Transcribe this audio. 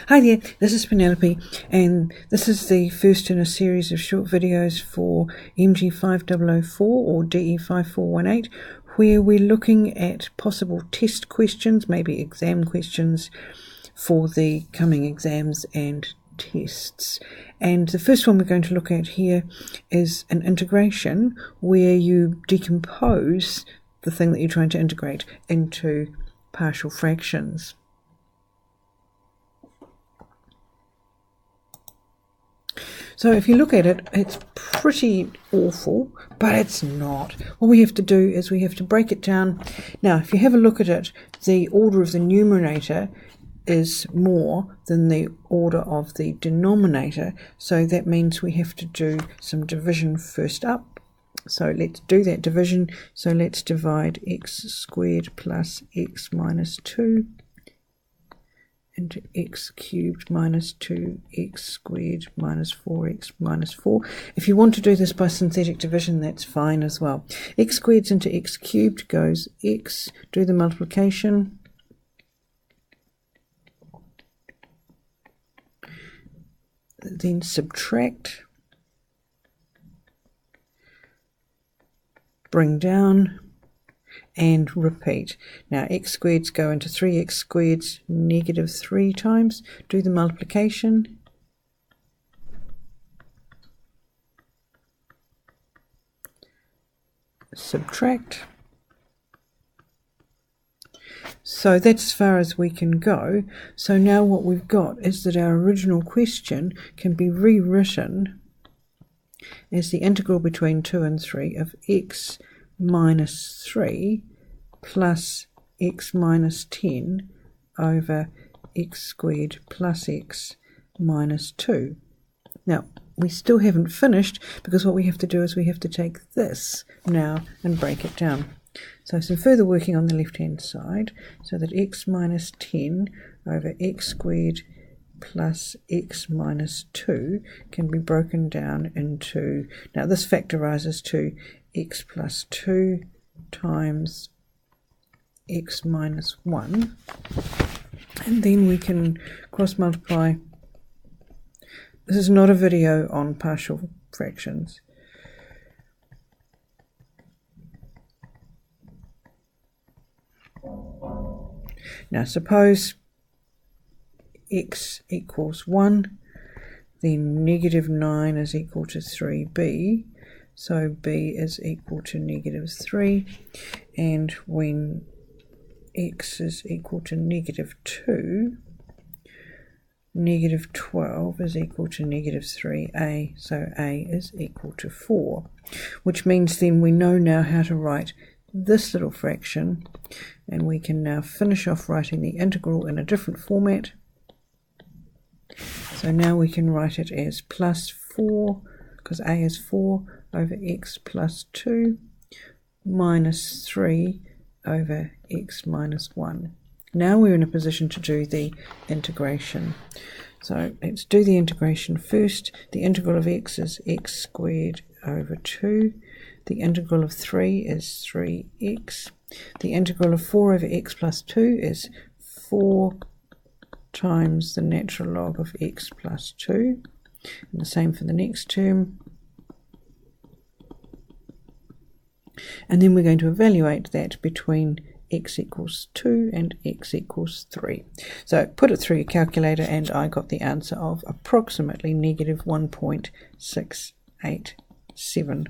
Hi there, this is Penelope, and this is the first in a series of short videos for MG5004 or DE5418, where we're looking at possible test questions, maybe exam questions for the coming exams and tests. And the first one we're going to look at here is an integration where you decompose the thing that you're trying to integrate into partial fractions. So if you look at it, it's pretty awful, but it's not. What we have to do is we have to break it down. Now, if you have a look at it, the order of the numerator is more than the order of the denominator, so that means we have to do some division first up. So let's do that division. So let's divide x squared plus x minus 2 into x cubed minus 2x squared minus 4x minus 4. If you want to do this by synthetic division, that's fine as well. X squared into x cubed goes x, do the multiplication. Then subtract, bring down, and repeat. Now x squareds go into 3x squareds negative 3 times. Do the multiplication. Subtract. So that's as far as we can go. So now what we've got is that our original question can be rewritten as the integral between 2 and 3 of x minus 3 plus x minus 10 over x squared plus x minus 2. Now, we still haven't finished, because what we have to do is we have to take this now and break it down. So some further working on the left-hand side, so that x minus 10 over x squared plus x minus 2 can be broken down into, now this factorizes to x plus 2 times x minus 1, and then we can cross multiply. This is not a video on partial fractions. Now suppose x equals 1, then negative 9 is equal to 3b, so b is equal to negative 3, and when x is equal to negative 2, negative 12 is equal to negative 3a, so a is equal to 4, which means then we know now how to write this little fraction, and we can now finish off writing the integral in a different format. So now we can write it as plus 4, because a is 4, over x plus 2 minus 3 over x minus 1. Now we're in a position to do the integration. So let's do the integration first. The integral of x is x squared over 2. The integral of 3 is 3x. The integral of 4 over x plus 2 is 4 times the natural log of x plus 2. And the same for the next term. And then we're going to evaluate that between x equals 2 and x equals 3. So put it through your calculator, and I got the answer of approximately negative 1.687.